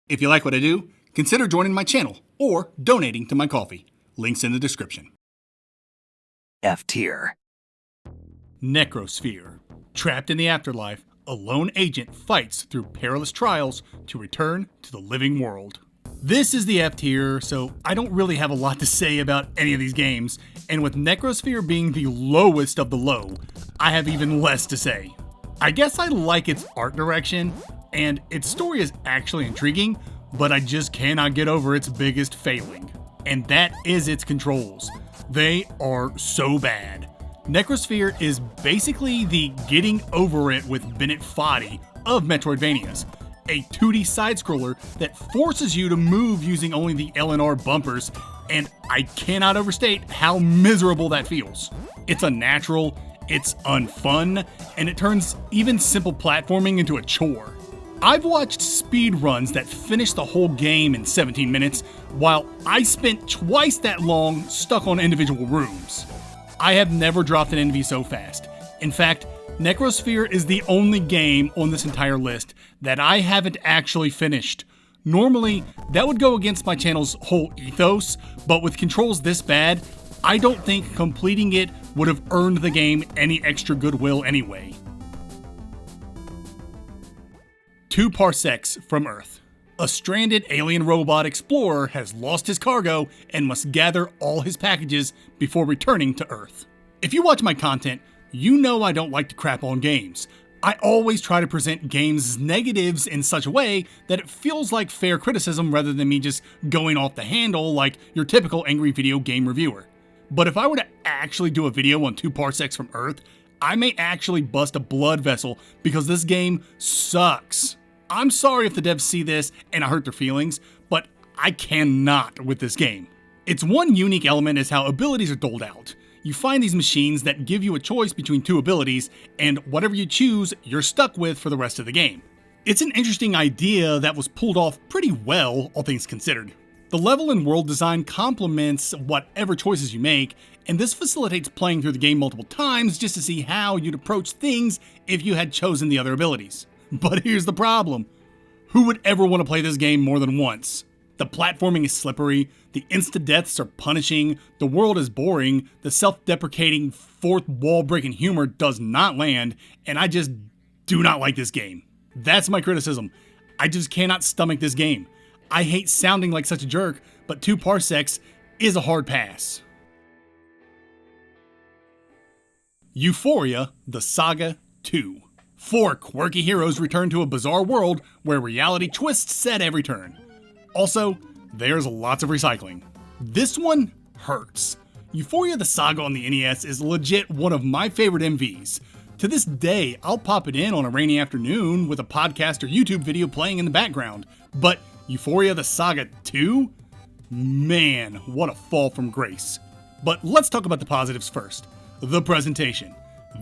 If you like what I do, consider joining my channel or donating to my coffee. Links in the description. F tier. Necrosphere. Trapped in the afterlife, a lone agent fights through perilous trials to return to the living world. This is the F tier, so I don't really have a lot to say about any of these games, and with Necrosphere being the lowest of the low, I have even less to say. I guess I like its art direction, and its story is actually intriguing, but I just cannot get over its biggest failing, and that is its controls. They are so bad. Necrosphere is basically the getting over it with Bennett Foddy of Metroidvanias, a 2D side-scroller that forces you to move using only the L and R bumpers, and I cannot overstate how miserable that feels. It's unnatural, it's unfun, and it turns even simple platforming into a chore. I've watched speedruns that finish the whole game in 17 minutes, while I spent twice that long stuck on individual rooms. I have never dropped an NV so fast. In fact, Necrosphere is the only game on this entire list that I haven't actually finished. Normally, that would go against my channel's whole ethos, but with controls this bad, I don't think completing it would have earned the game any extra goodwill anyway. 2 Parsecs from Earth. A stranded alien robot explorer has lost his cargo and must gather all his packages before returning to Earth. If you watch my content, you know I don't like to crap on games. I always try to present games' negatives in such a way that it feels like fair criticism rather than me just going off the handle like your typical angry video game reviewer. But if I were to actually do a video on 2 Parsecs from Earth, I may actually bust a blood vessel because this game sucks. I'm sorry if the devs see this and I hurt their feelings, but I cannot with this game. Its one unique element is how abilities are doled out. You find these machines that give you a choice between 2 abilities, and whatever you choose, you're stuck with for the rest of the game. It's an interesting idea that was pulled off pretty well, all things considered. The level and world design complements whatever choices you make, and this facilitates playing through the game multiple times just to see how you'd approach things if you had chosen the other abilities. But here's the problem. Who would ever want to play this game more than once? The platforming is slippery, the insta-deaths are punishing, the world is boring, the self-deprecating fourth wall-breaking humor does not land, and I just do not like this game. That's my criticism. I just cannot stomach this game. I hate sounding like such a jerk, but 2 Parsecs is a hard pass. Ufouria, the Saga 2. 4 quirky heroes return to a bizarre world where reality twists at every turn. Also, there's lots of recycling. This one hurts. Ufouria the Saga on the NES is legit one of my favorite MVs. To this day, I'll pop it in on a rainy afternoon with a podcast or YouTube video playing in the background. But Ufouria the Saga 2? Man, what a fall from grace. But let's talk about the positives first. The presentation.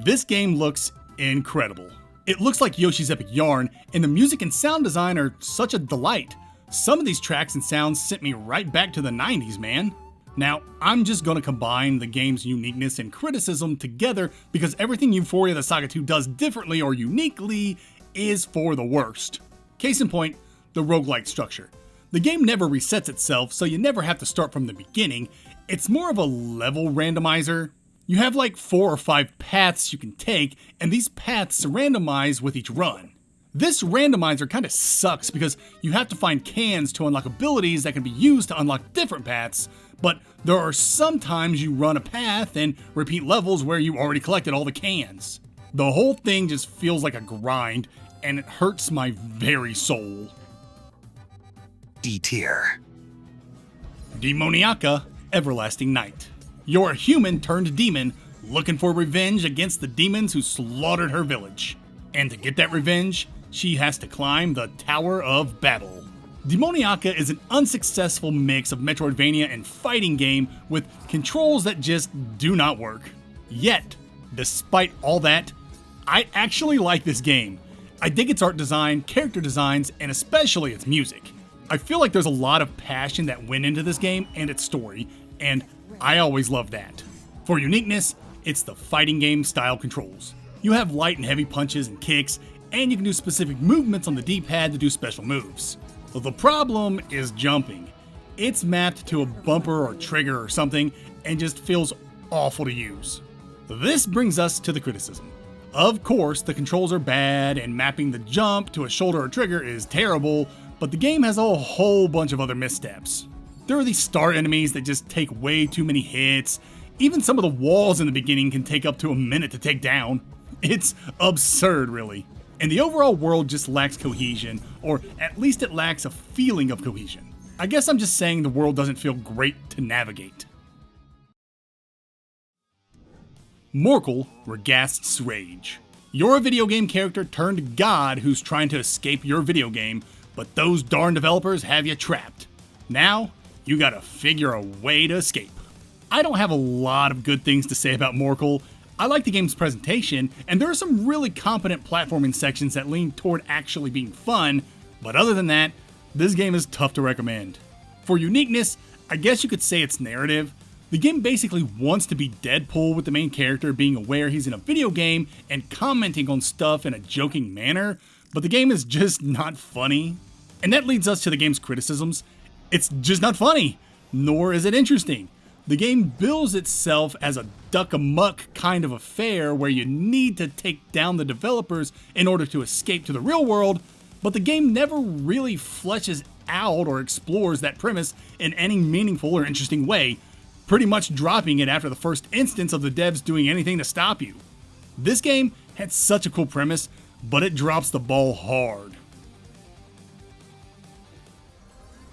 This game looks incredible. It looks like Yoshi's Epic Yarn, and the music and sound design are such a delight. Some of these tracks and sounds sent me right back to the 90s, man. Now, I'm just gonna combine the game's uniqueness and criticism together because everything Ufouria the Saga 2 does differently or uniquely is for the worst. Case in point, the roguelike structure. The game never resets itself, so you never have to start from the beginning. It's more of a level randomizer. You have like 4 or 5 paths you can take, and these paths randomize with each run. This randomizer kind of sucks because you have to find cans to unlock abilities that can be used to unlock different paths, but there are some times you run a path and repeat levels where you already collected all the cans. The whole thing just feels like a grind, and it hurts my very soul. D tier. Demoniaca, Everlasting Night. You're a human turned demon looking for revenge against the demons who slaughtered her village. And to get that revenge, she has to climb the Tower of Babel. Demoniaca is an unsuccessful mix of Metroidvania and fighting game with controls that just do not work. Yet, despite all that, I actually like this game. I dig its art design, character designs, and especially its music. I feel like there's a lot of passion that went into this game and its story, and I always love that. For uniqueness, it's the fighting game style controls. You have light and heavy punches and kicks, and you can do specific movements on the D-pad to do special moves. The problem is jumping. It's mapped to a bumper or trigger or something and just feels awful to use. This brings us to the criticism. Of course, the controls are bad and mapping the jump to a shoulder or trigger is terrible, but the game has a whole bunch of other missteps. There are these star enemies that just take way too many hits. Even some of the walls in the beginning can take up to a minute to take down. It's absurd, really. And the overall world just lacks cohesion, or at least it lacks a feeling of cohesion. I guess I'm just saying the world doesn't feel great to navigate. Morkull, Ragast's Rage. You're a video game character turned god who's trying to escape your video game, but those darn developers have you trapped. Now, you gotta figure a way to escape. I don't have a lot of good things to say about Morkull. I like the game's presentation, and there are some really competent platforming sections that lean toward actually being fun, but other than that, this game is tough to recommend. For uniqueness, I guess you could say it's narrative. The game basically wants to be Deadpool, with the main character being aware he's in a video game and commenting on stuff in a joking manner, but the game is just not funny. And that leads us to the game's criticisms. It's just not funny, nor is it interesting. The game bills itself as a duck-amuck kind of affair where you need to take down the developers in order to escape to the real world, but the game never really fleshes out or explores that premise in any meaningful or interesting way, pretty much dropping it after the first instance of the devs doing anything to stop you. This game had such a cool premise, but it drops the ball hard.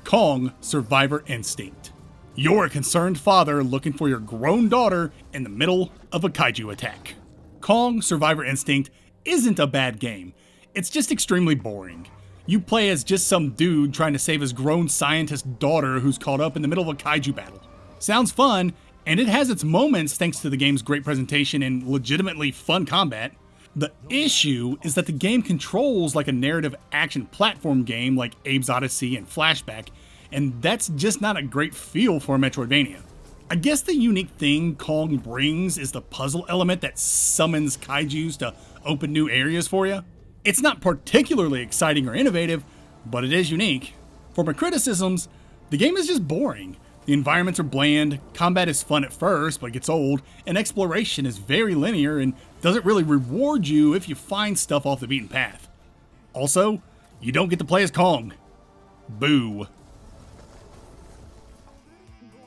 Kong Survivor Instinct. You're a concerned father looking for your grown daughter in the middle of a kaiju attack. Kong Survivor Instinct isn't a bad game. It's just extremely boring. You play as just some dude trying to save his grown scientist daughter who's caught up in the middle of a kaiju battle. Sounds fun, and it has its moments thanks to the game's great presentation and legitimately fun combat. The issue is that the game controls like a narrative action platform game like Abe's Odyssey and Flashback, and that's just not a great feel for a Metroidvania. I guess the unique thing Kong brings is the puzzle element that summons kaijus to open new areas for you. It's not particularly exciting or innovative, but it is unique. For my criticisms, the game is just boring. The environments are bland, combat is fun at first but gets old, and exploration is very linear and doesn't really reward you if you find stuff off the beaten path. Also, you don't get to play as Kong. Boo.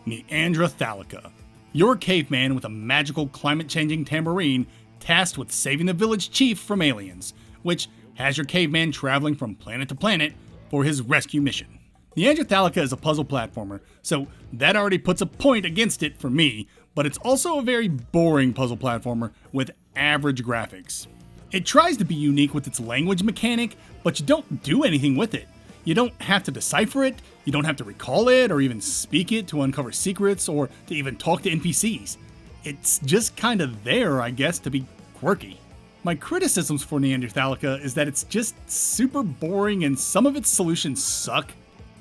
Neanderthallica. You're a caveman with a magical climate-changing tambourine tasked with saving the village chief from aliens, which has your caveman traveling from planet to planet for his rescue mission. Neanderthallica is a puzzle platformer, so that already puts a point against it for me, but it's also a very boring puzzle platformer with average graphics. It tries to be unique with its language mechanic, but you don't do anything with it. You don't have to decipher it, you don't have to recall it or even speak it to uncover secrets or to even talk to NPCs. It's just kind of there, I guess, to be quirky. My criticisms for Neanderthallica is that it's just super boring and some of its solutions suck.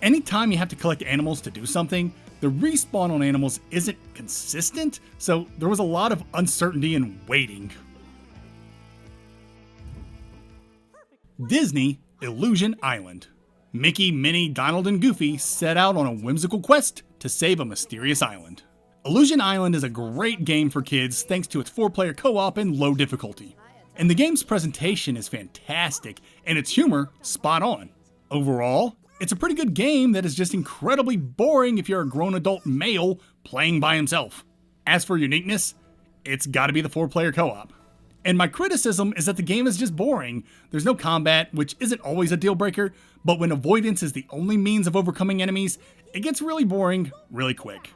Anytime you have to collect animals to do something, the respawn on animals isn't consistent, so there was a lot of uncertainty and waiting. Disney Illusion Island. Mickey, Minnie, Donald, and Goofy set out on a whimsical quest to save a mysterious island. Illusion Island is a great game for kids thanks to its 4-player co-op and low difficulty. And the game's presentation is fantastic, and its humor spot on. Overall, it's a pretty good game that is just incredibly boring if you're a grown adult male playing by himself. As for uniqueness, it's gotta be the 4-player co-op. And my criticism is that the game is just boring. There's no combat, which isn't always a deal breaker, but when avoidance is the only means of overcoming enemies, it gets really boring really quick.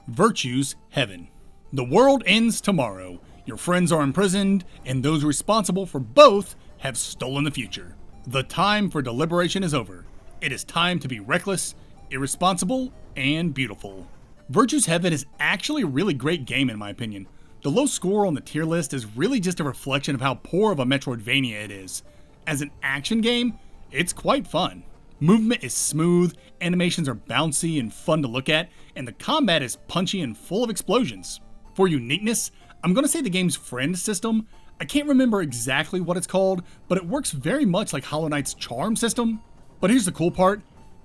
Virtue's Heaven. The world ends tomorrow. Your friends are imprisoned, and those responsible for both have stolen the future. The time for deliberation is over. It is time to be reckless, irresponsible, and beautiful. Virtue's Heaven is actually a really great game in my opinion. The low score on the tier list is really just a reflection of how poor of a Metroidvania it is. As an action game, it's quite fun. Movement is smooth, animations are bouncy and fun to look at, and the combat is punchy and full of explosions. For uniqueness, I'm going to say the game's friend system. I can't remember exactly what it's called, but it works very much like Hollow Knight's charm system. But here's the cool part.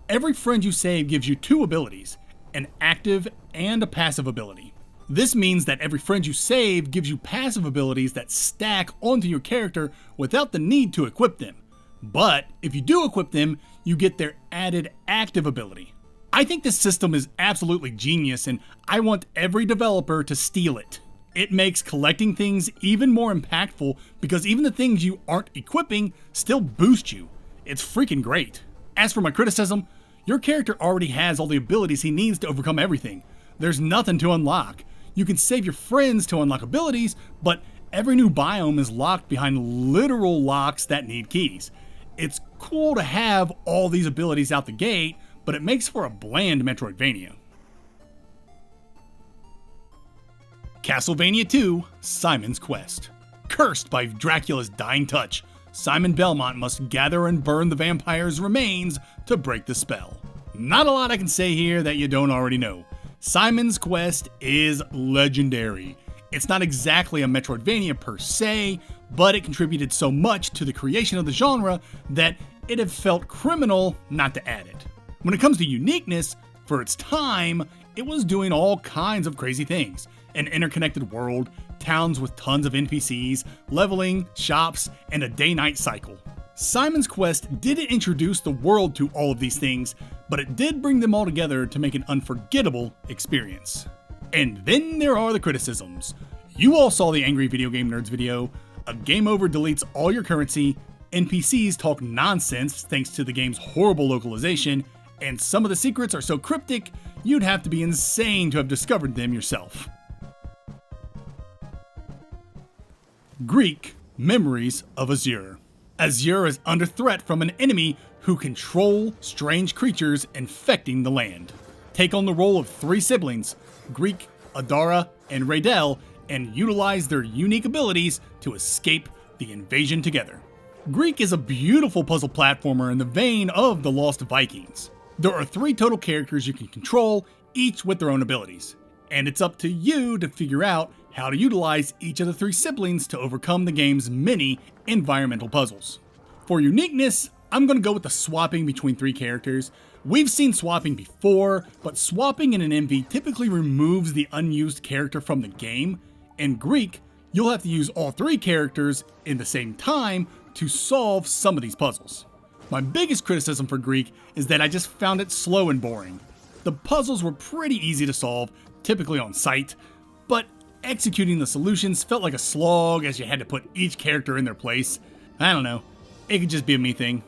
Every friend you save gives you 2 abilities, an active and a passive ability. This means that every friend you save gives you passive abilities that stack onto your character without the need to equip them. But if you do equip them, you get their added active ability. I think this system is absolutely genius, and I want every developer to steal it. It makes collecting things even more impactful because even the things you aren't equipping still boost you. It's freaking great. As for my criticism, your character already has all the abilities he needs to overcome everything. There's nothing to unlock. You can save your friends to unlock abilities, but every new biome is locked behind literal locks that need keys. It's cool to have all these abilities out the gate, but it makes for a bland Metroidvania. Castlevania 2: Simon's Quest. Cursed by Dracula's dying touch, Simon Belmont must gather and burn the vampire's remains to break the spell. Not a lot I can say here that you don't already know. Simon's Quest is legendary. It's not exactly a Metroidvania per se, but it contributed so much to the creation of the genre that it'd have felt criminal not to add it. When it comes to uniqueness, for its time, it was doing all kinds of crazy things. An interconnected world, towns with tons of NPCs, leveling, shops, and a day-night cycle. Simon's Quest didn't introduce the world to all of these things, but it did bring them all together to make an unforgettable experience. And then there are the criticisms. You all saw the Angry Video Game Nerds video. A game over deletes all your currency, NPCs talk nonsense thanks to the game's horrible localization, and some of the secrets are so cryptic, you'd have to be insane to have discovered them yourself. Greak: Memories of Azur. Azur is under threat from an enemy who control strange creatures infecting the land. Take on the role of 3 siblings, Greak, Adara, and Raidel, and utilize their unique abilities to escape the invasion together. Greak is a beautiful puzzle platformer in the vein of the Lost Vikings. There are 3 total characters you can control, each with their own abilities, and it's up to you to figure out how to utilize each of the 3 siblings to overcome the game's many environmental puzzles. For uniqueness, I'm going to go with the swapping between 3 characters. We've seen swapping before, but swapping in an MV typically removes the unused character from the game. In Greak, you'll have to use all 3 characters in the same time to solve some of these puzzles. My biggest criticism for Greak is that I just found it slow and boring. The puzzles were pretty easy to solve, typically on sight, but executing the solutions felt like a slog as you had to put each character in their place. I don't know, it could just be a me thing.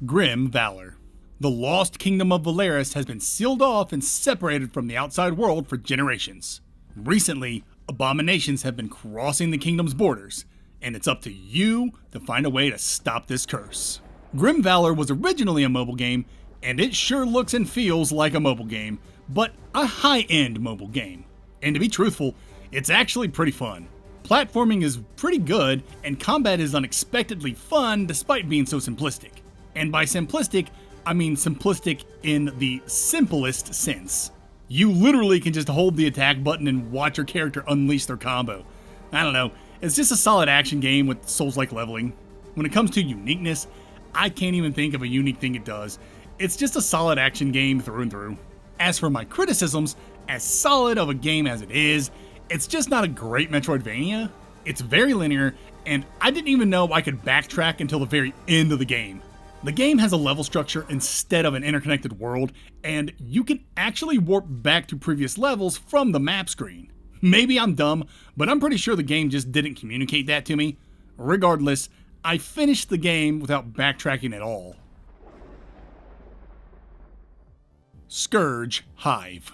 Grimvalor. The lost kingdom of Valeris has been sealed off and separated from the outside world for generations. Recently, abominations have been crossing the kingdom's borders, and it's up to you to find a way to stop this curse. Grimvalor was originally a mobile game, and it sure looks and feels like a mobile game, but a high-end mobile game. And to be truthful, it's actually pretty fun. Platforming is pretty good, and combat is unexpectedly fun despite being so simplistic. And by simplistic, I mean simplistic in the simplest sense. You literally can just hold the attack button and watch your character unleash their combo. I don't know, it's just a solid action game with Souls-like leveling. When it comes to uniqueness, I can't even think of a unique thing it does. It's just a solid action game through and through. As for my criticisms, as solid of a game as it is, it's just not a great Metroidvania. It's very linear, and I didn't even know I could backtrack until the very end of the game. The game has a level structure instead of an interconnected world, and you can actually warp back to previous levels from the map screen. Maybe I'm dumb, but I'm pretty sure the game just didn't communicate that to me. Regardless, I finished the game without backtracking at all. Scurge Hive.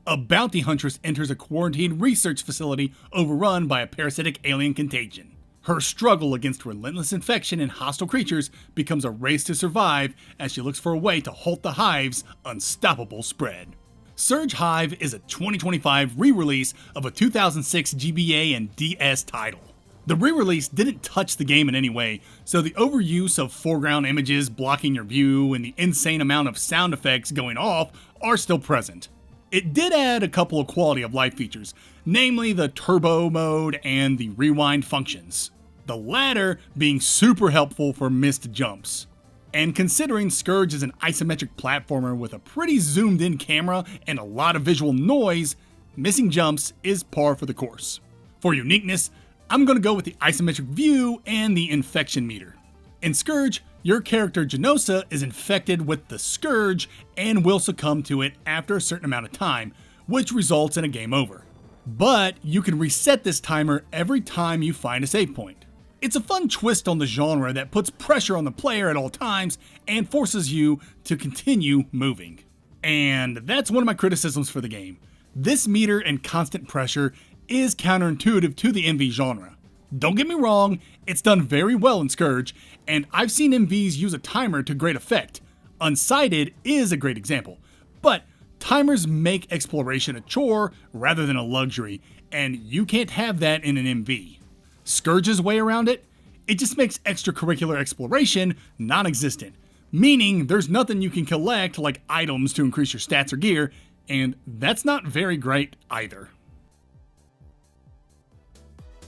A bounty huntress enters a quarantined research facility overrun by a parasitic alien contagion. Her struggle against relentless infection and hostile creatures becomes a race to survive as she looks for a way to halt the Hive's unstoppable spread. Scurge Hive is a 2025 re-release of a 2006 GBA and DS title. The re-release didn't touch the game in any way, so the overuse of foreground images blocking your view and the insane amount of sound effects going off are still present. It did add a couple of quality of life features, namely the turbo mode and the rewind functions. The latter being super helpful for missed jumps. And considering Scurge is an isometric platformer with a pretty zoomed in camera and a lot of visual noise, missing jumps is par for the course. For uniqueness, I'm going to go with the isometric view and the infection meter. In Scurge, your character Genosa is infected with the Scurge and will succumb to it after a certain amount of time, which results in a game over. But you can reset this timer every time you find a save point. It's a fun twist on the genre that puts pressure on the player at all times and forces you to continue moving. And that's one of my criticisms for the game. This meter and constant pressure is counterintuitive to the MV genre. Don't get me wrong, it's done very well in Scurge, and I've seen MVs use a timer to great effect. Unsighted is a great example, but timers make exploration a chore rather than a luxury, and you can't have that in an MV. Scurge's way around it? It just makes extracurricular exploration non-existent, meaning there's nothing you can collect like items to increase your stats or gear, and that's not very great either.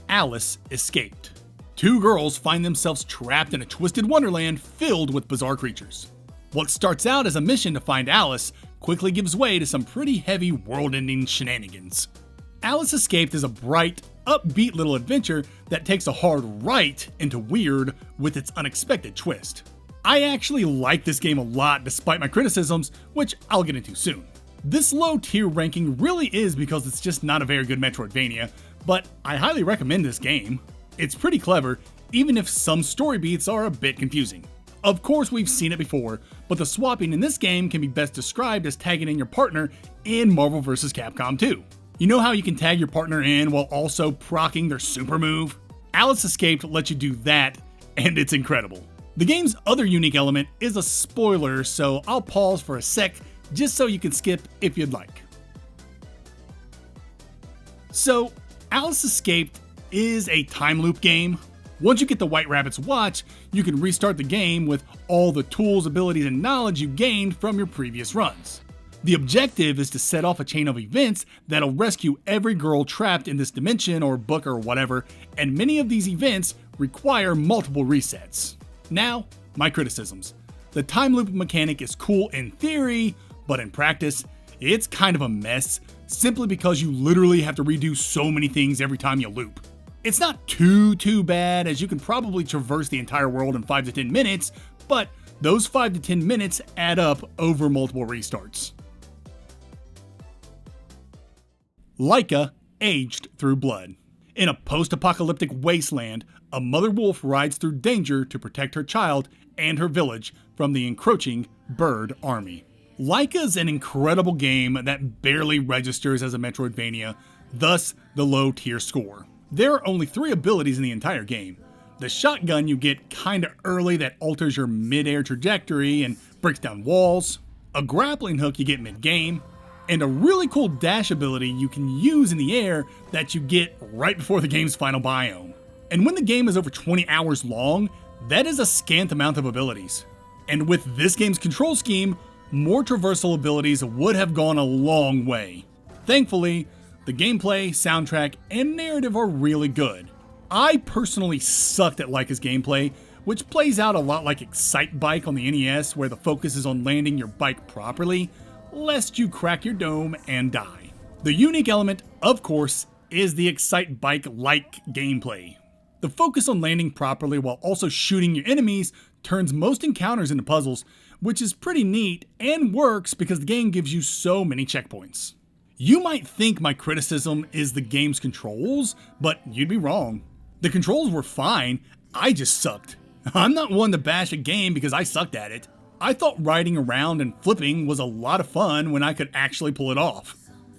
Alice escaped. Two girls find themselves trapped in a twisted wonderland filled with bizarre creatures. What starts out as a mission to find Alice quickly gives way to some pretty heavy world-ending shenanigans. Alice Escaped is a bright, upbeat little adventure that takes a hard right into weird with its unexpected twist. I actually like this game a lot despite my criticisms, which I'll get into soon. This low tier ranking really is because it's just not a very good Metroidvania, but I highly recommend this game. It's pretty clever, even if some story beats are a bit confusing. Of course we've seen it before, but the swapping in this game can be best described as tagging in your partner in Marvel vs. Capcom 2. You know how you can tag your partner in while also proccing their super move? Alice Escaped lets you do that, and it's incredible. The game's other unique element is a spoiler, so I'll pause for a sec just so you can skip if you'd like. So, Alice Escaped is a time loop game. Once you get the White Rabbit's watch, you can restart the game with all the tools, abilities, and knowledge you gained from your previous runs. The objective is to set off a chain of events that'll rescue every girl trapped in this dimension or book or whatever, and many of these events require multiple resets. Now, my criticisms. The time loop mechanic is cool in theory, but in practice, it's kind of a mess, simply because you literally have to redo so many things every time you loop. It's not too bad, as you can probably traverse the entire world in 5 to 10 minutes, but those 5 to 10 minutes add up over multiple restarts. Laika aged through blood. In a post-apocalyptic wasteland, a mother wolf rides through danger to protect her child and her village from the encroaching bird army. Laika's an incredible game that barely registers as a Metroidvania, thus the low tier score. There are only 3 abilities in the entire game. The shotgun you get kinda early that alters your mid-air trajectory and breaks down walls, a grappling hook you get mid-game, and a really cool dash ability you can use in the air that you get right before the game's final biome. And when the game is over 20 hours long, that is a scant amount of abilities. And with this game's control scheme, more traversal abilities would have gone a long way. Thankfully, the gameplay, soundtrack, and narrative are really good. I personally sucked at Laika's gameplay, which plays out a lot like Excite Bike on the NES, where the focus is on landing your bike properly, lest you crack your dome and die. The unique element, of course, is the Excite Bike-like gameplay. The focus on landing properly while also shooting your enemies turns most encounters into puzzles, which is pretty neat and works because the game gives you so many checkpoints. You might think my criticism is the game's controls, but you'd be wrong. The controls were fine, I just sucked. I'm not one to bash a game because I sucked at it. I thought riding around and flipping was a lot of fun when I could actually pull it off.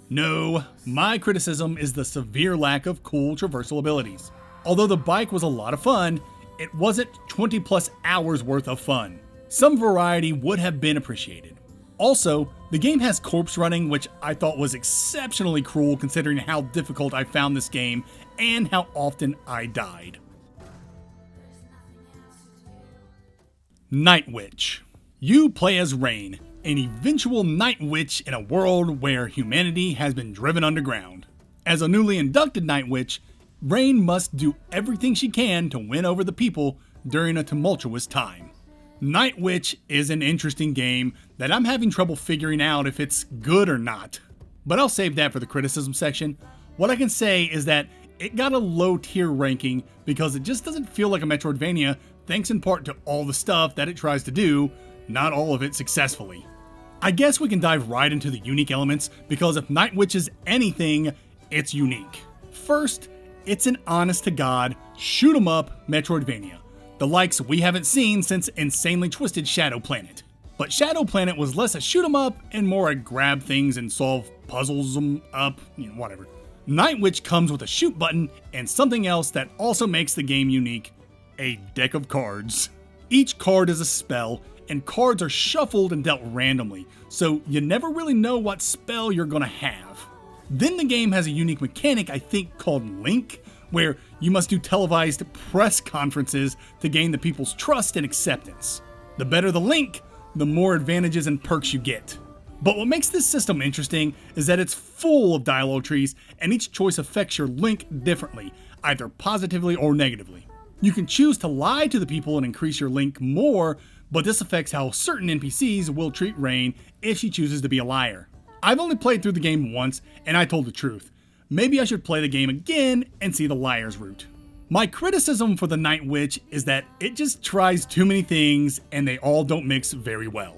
No, my criticism is the severe lack of cool traversal abilities. Although the bike was a lot of fun, it wasn't 20 plus hours worth of fun. Some variety would have been appreciated. Also, the game has corpse running, which I thought was exceptionally cruel considering how difficult I found this game and how often I died. Night Witch. You play as Rain, an eventual night witch in a world where humanity has been driven underground. As a newly inducted Night Witch, Rain must do everything she can to win over the people during a tumultuous time. Night Witch is an interesting game that I'm having trouble figuring out if it's good or not. But I'll save that for the criticism section. What I can say is that it got a low tier ranking because it just doesn't feel like a Metroidvania, thanks in part to all the stuff that it tries to do, not all of it successfully. I guess we can dive right into the unique elements, because if Night Witch is anything, it's unique. First, it's an honest-to-God, shoot-'em-up Metroidvania, the likes we haven't seen since insanely twisted Shadow Planet. But Shadow Planet was less a shoot-'em-up and more a grab things and solve puzzles up, whatever. Night Witch comes with a shoot button and something else that also makes the game unique: a deck of cards. Each card is a spell, and cards are shuffled and dealt randomly, so you never really know what spell you're gonna have. Then the game has a unique mechanic, I think, called Link, where you must do televised press conferences to gain the people's trust and acceptance. The better the link, the more advantages and perks you get. But what makes this system interesting is that it's full of dialogue trees, and each choice affects your link differently, either positively or negatively. You can choose to lie to the people and increase your link more, but this affects how certain NPCs will treat Rain if she chooses to be a liar. I've only played through the game once, and I told the truth. Maybe I should play the game again and see the liar's route. My criticism for the Night Witch is that it just tries too many things and they all don't mix very well.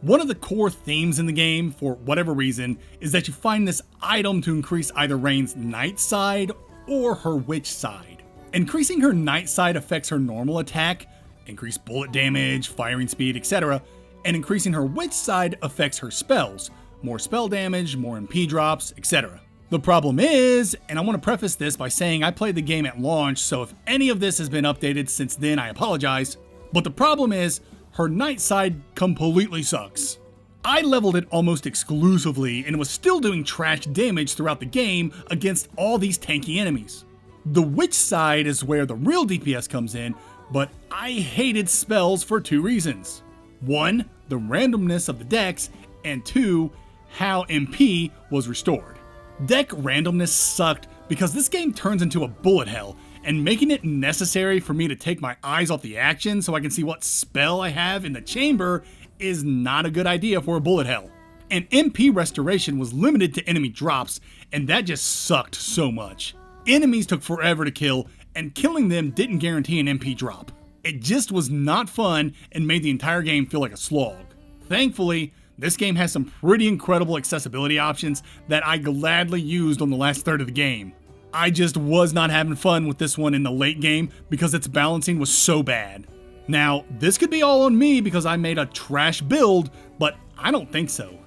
One of the core themes in the game, for whatever reason, is that you find this item to increase either Rain's night side or her witch side. Increasing her night side affects her normal attack, increased bullet damage, firing speed, etc., and increasing her witch side affects her spells, more spell damage, more MP drops, etc. The problem is, and I want to preface this by saying I played the game at launch, so if any of this has been updated since then, I apologize, but the problem is, her night side completely sucks. I leveled it almost exclusively and was still doing trash damage throughout the game against all these tanky enemies. The witch side is where the real DPS comes in, but I hated spells for two reasons. One, the randomness of the decks, and two, how MP was restored. Deck randomness sucked because this game turns into a bullet hell, and making it necessary for me to take my eyes off the action so I can see what spell I have in the chamber is not a good idea for a bullet hell. And MP restoration was limited to enemy drops, and that just sucked so much. Enemies took forever to kill, and killing them didn't guarantee an MP drop. It just was not fun and made the entire game feel like a slog. Thankfully, this game has some pretty incredible accessibility options that I gladly used on the last third of the game. I just was not having fun with this one in the late game because its balancing was so bad. Now, this could be all on me because I made a trash build, but I don't think so.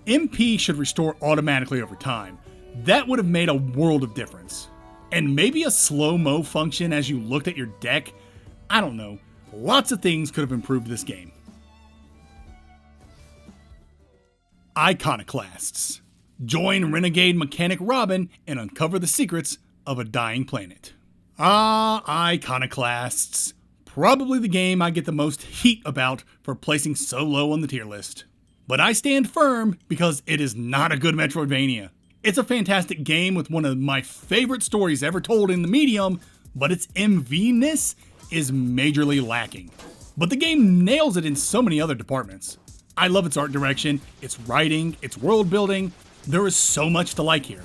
MP should restore automatically over time. That would have made a world of difference. And maybe a slow-mo function as you looked at your deck. I don't know. Lots of things could have improved this game. Iconoclasts. Join Renegade Mechanic Robin and uncover the secrets of a dying planet. Iconoclasts. Probably the game I get the most heat about for placing so low on the tier list. But I stand firm because it is not a good Metroidvania. It's a fantastic game with one of my favorite stories ever told in the medium, but its MV-ness is majorly lacking. But the game nails it in so many other departments. I love its art direction, its writing, its world building. There is so much to like here.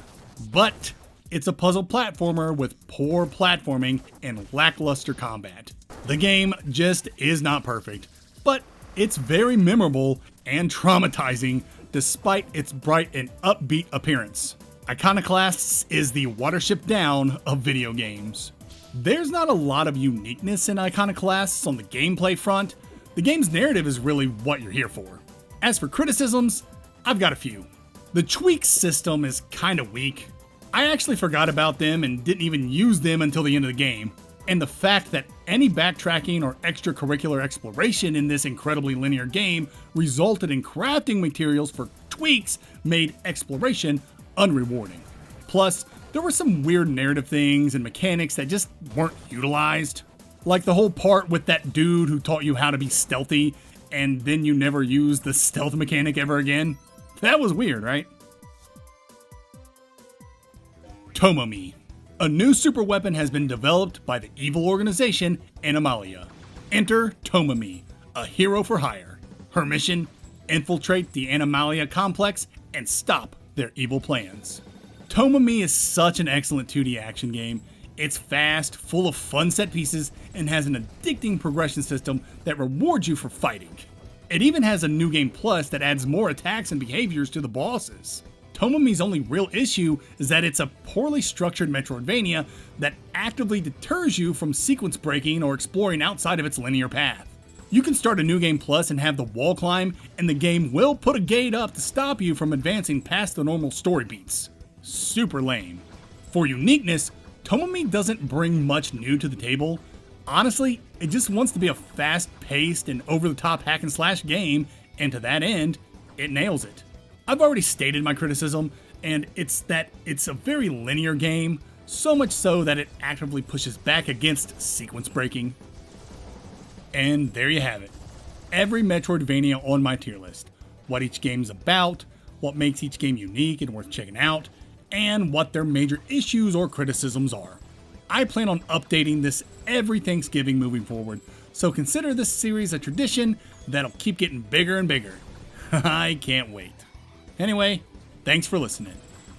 But it's a puzzle platformer with poor platforming and lackluster combat. The game just is not perfect, but it's very memorable and traumatizing despite its bright and upbeat appearance. Iconoclasts is the Watership Down of video games. There's not a lot of uniqueness in Iconoclasts on the gameplay front. The game's narrative is really what you're here for. As for criticisms, I've got a few. The tweaks system is kinda weak. I actually forgot about them and didn't even use them until the end of the game. And the fact that any backtracking or extracurricular exploration in this incredibly linear game resulted in crafting materials for tweaks made exploration unrewarding. Plus, there were some weird narrative things and mechanics that just weren't utilized. Like the whole part with that dude who taught you how to be stealthy and then you never used the stealth mechanic ever again. That was weird, right? Tomomi. A new super weapon has been developed by the evil organization Anomalia. Enter Tomomi, a hero for hire. Her mission? Infiltrate the Anomalia complex and stop their evil plans. Tomomi is such an excellent 2D action game. It's fast, full of fun set pieces, and has an addicting progression system that rewards you for fighting. It even has a new game plus that adds more attacks and behaviors to the bosses. Tomomi's only real issue is that it's a poorly structured Metroidvania that actively deters you from sequence breaking or exploring outside of its linear path. You can start a new game plus and have the wall climb, and the game will put a gate up to stop you from advancing past the normal story beats. Super lame. For uniqueness, Tomomi doesn't bring much new to the table. Honestly, it just wants to be a fast-paced and over-the-top hack-and-slash game, and to that end, it nails it. I've already stated my criticism, and it's that it's a very linear game, so much so that it actively pushes back against sequence breaking. And there you have it. Every Metroidvania on my tier list. What each game's about, what makes each game unique and worth checking out, and what their major issues or criticisms are. I plan on updating this every Thanksgiving moving forward, so consider this series a tradition that'll keep getting bigger and bigger. I can't wait. Anyway, thanks for listening.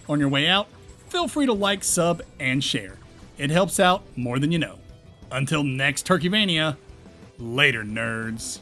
On your way out, feel free to like, sub, and share. It helps out more than you know. Until next Turkeyvania, later nerds.